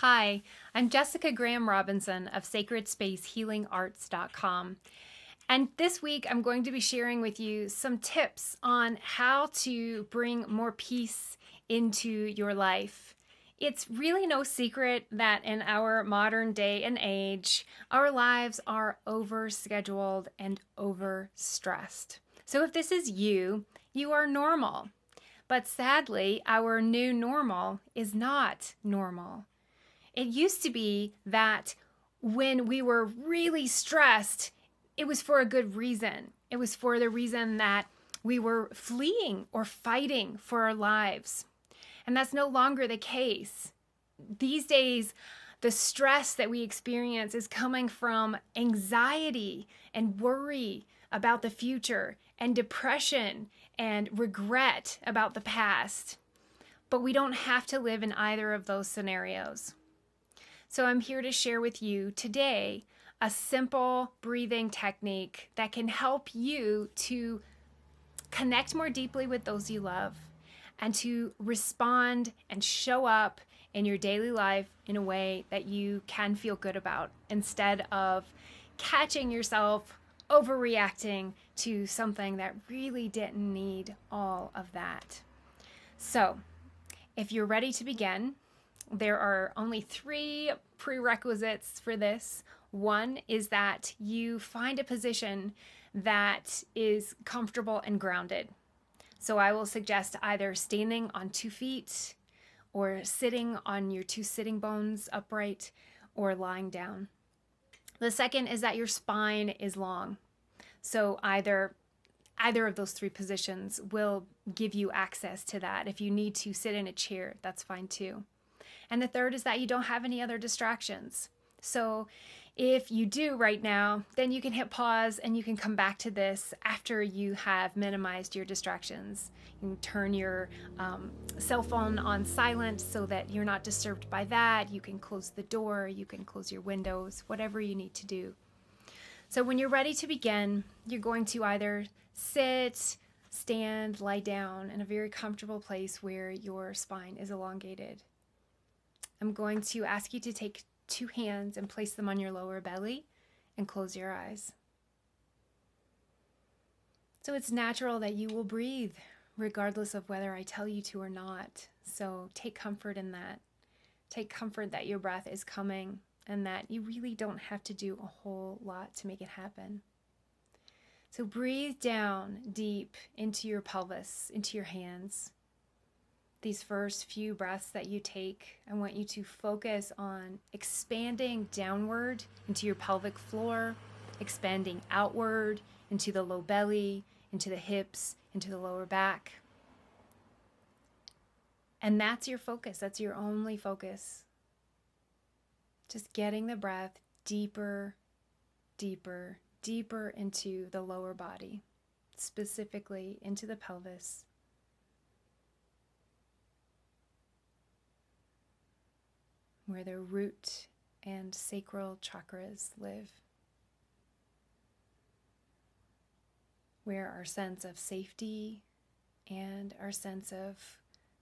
Hi, I'm Jessica Graham Robinson of SacredSpaceHealingArts.com. And this week I'm going to be sharing with you some tips on how to bring more peace into your life. It's really no secret that in our modern day and age, our lives are overscheduled and overstressed. So if this is you, you are normal. But sadly, our new normal is not normal. It used to be that when we were really stressed, it was for a good reason. It was for the reason that we were fleeing or fighting for our lives. And that's no longer the case. These days, the stress that we experience is coming from anxiety and worry about the future and depression and regret about the past. But we don't have to live in either of those scenarios. So I'm here to share with you today a simple breathing technique that can help you to connect more deeply with those you love and to respond and show up in your daily life in a way that you can feel good about instead of catching yourself overreacting to something that really didn't need all of that. So, if you're ready to begin, there are only three prerequisites for this. One is that you find a position that is comfortable and grounded. So I will suggest either standing on 2 feet or sitting on your two sitting bones upright or lying down. The second is that your spine is long. So either of those three positions will give you access to that. If you need to sit in a chair, that's fine too. And the third is that you don't have any other distractions. So if you do right now, then you can hit pause and you can come back to this after you have minimized your distractions. You can turn your cell phone on silent so that you're not disturbed by that. You can close the door, you can close your windows, whatever you need to do. So when you're ready to begin, you're going to either sit, stand, lie down in a very comfortable place where your spine is elongated. I'm going to ask you to take two hands and place them on your lower belly and close your eyes. So it's natural that you will breathe regardless of whether I tell you to or not. So take comfort in that. Take comfort that your breath is coming and that you really don't have to do a whole lot to make it happen. So breathe down deep into your pelvis, into your hands. These first few breaths that you take, I want you to focus on expanding downward into your pelvic floor, expanding outward into the low belly, into the hips, into the lower back. And that's your focus. That's your only focus. Just getting the breath deeper, deeper, deeper into the lower body, specifically into the pelvis. Where the root and sacral chakras live, where our sense of safety and our sense of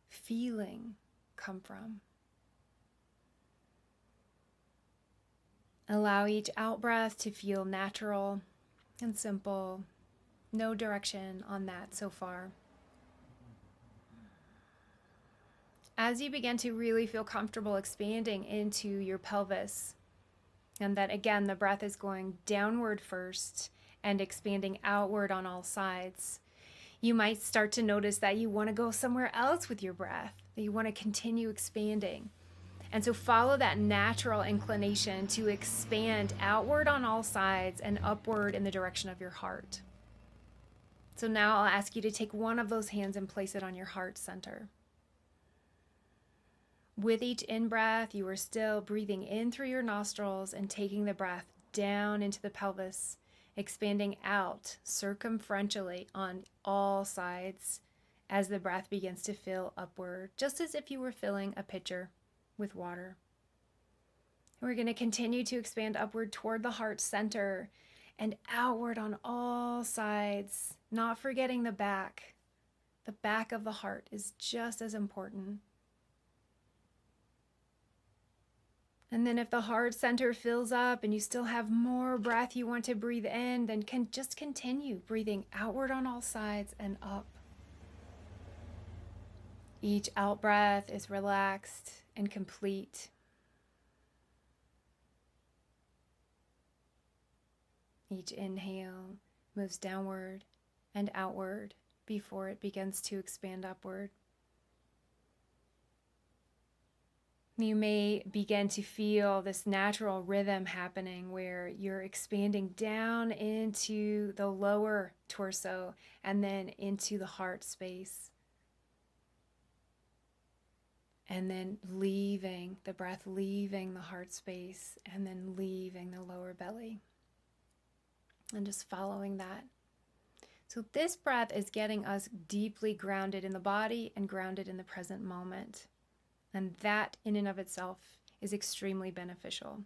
feeling come from. Allow each out breath to feel natural and simple. No direction on that so far. As you begin to really feel comfortable expanding into your pelvis, and that again, the breath is going downward first and expanding outward on all sides, you might start to notice that you want to go somewhere else with your breath, that you want to continue expanding. And so follow that natural inclination to expand outward on all sides and upward in the direction of your heart. So now I'll ask you to take one of those hands and place it on your heart center. With each in-breath, you are still breathing in through your nostrils and taking the breath down into the pelvis, expanding out circumferentially on all sides as the breath begins to fill upward, just as if you were filling a pitcher with water. We're going to continue to expand upward toward the heart center and outward on all sides, not forgetting the back. The back of the heart is just as important. And then if the heart center fills up and you still have more breath you want to breathe in, then just continue breathing outward on all sides and up. Each out breath is relaxed and complete. Each inhale moves downward and outward before it begins to expand upward. You may begin to feel this natural rhythm happening where you're expanding down into the lower torso and then into the heart space. And then leaving the breath, leaving the heart space, and then leaving the lower belly. And just following that. So this breath is getting us deeply grounded in the body and grounded in the present moment. And that in and of itself is extremely beneficial.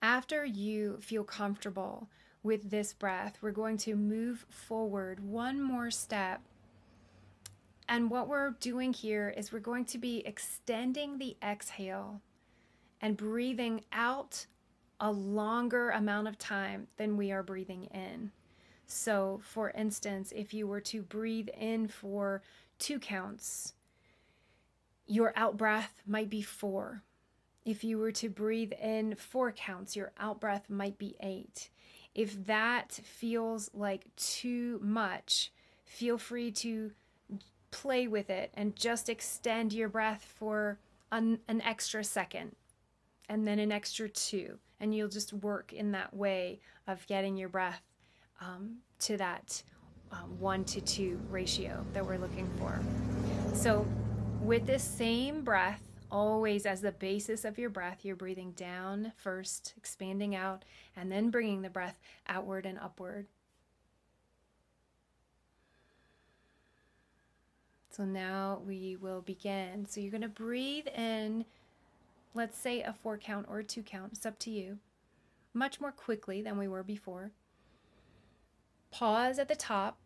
After you feel comfortable with this breath, we're going to move forward one more step. And what we're doing here is we're going to be extending the exhale and breathing out a longer amount of time than we are breathing in. So, for instance, if you were to breathe in for 2 counts, your out breath might be 4. If you were to breathe in 4 counts, your out breath might be 8. If that feels like too much, feel free to play with it and just extend your breath for an extra second and then an extra 2. And you'll just work in that way of getting your breath to that 1 to 2 ratio that we're looking for. So with this same breath, always as the basis of your breath, you're breathing down first, expanding out, and then bringing the breath outward and upward. So now we will begin. So you're going to breathe in, let's say a 4 count or a 2 count. It's up to you. Much more quickly than we were before. Pause at the top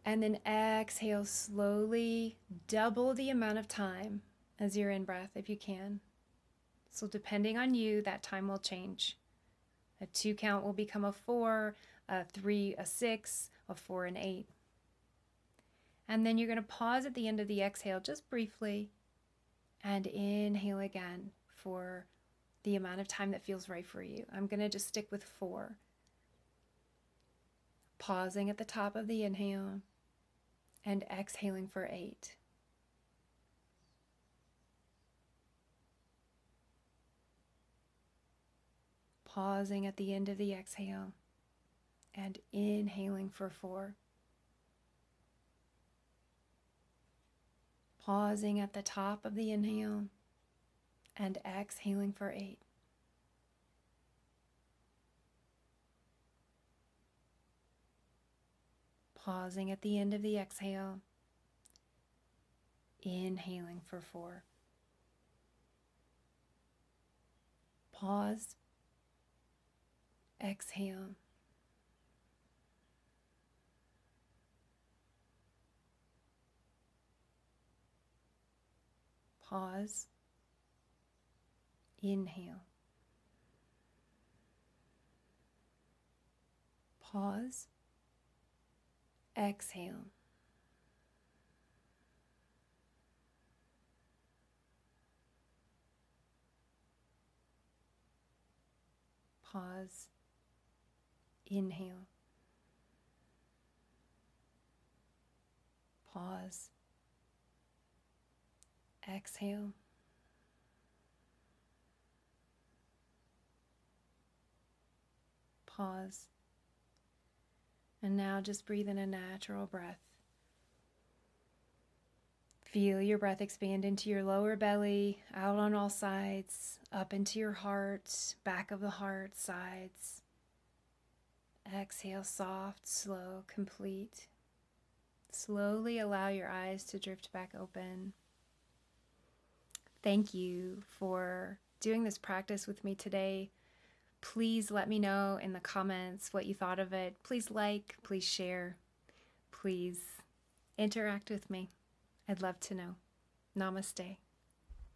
and then exhale slowly. Double the amount of time as your in-breath if you can. So depending on you, that time will change. A 2 count will become a 4, a 3, a 6, a 4, and 8. And then you're going to pause at the end of the exhale just briefly and inhale again for the amount of time that feels right for you. I'm going to just stick with 4. Pausing at the top of the inhale and exhaling for 8. Pausing at the end of the exhale and inhaling for 4. Pausing at the top of the inhale and exhaling for 8. Pausing at the end of the exhale, inhaling for 4. Pause, exhale. Pause, inhale. Pause, exhale. Pause, inhale. Pause, exhale. Pause. And now just breathe in a natural breath. Feel your breath expand into your lower belly, out on all sides, up into your heart, back of the heart, sides. Exhale, soft, slow, complete. Slowly allow your eyes to drift back open. Thank you for doing this practice with me today. Please let me know in the comments what you thought of it. Please like, please share, please interact with me. I'd love to know. Namaste.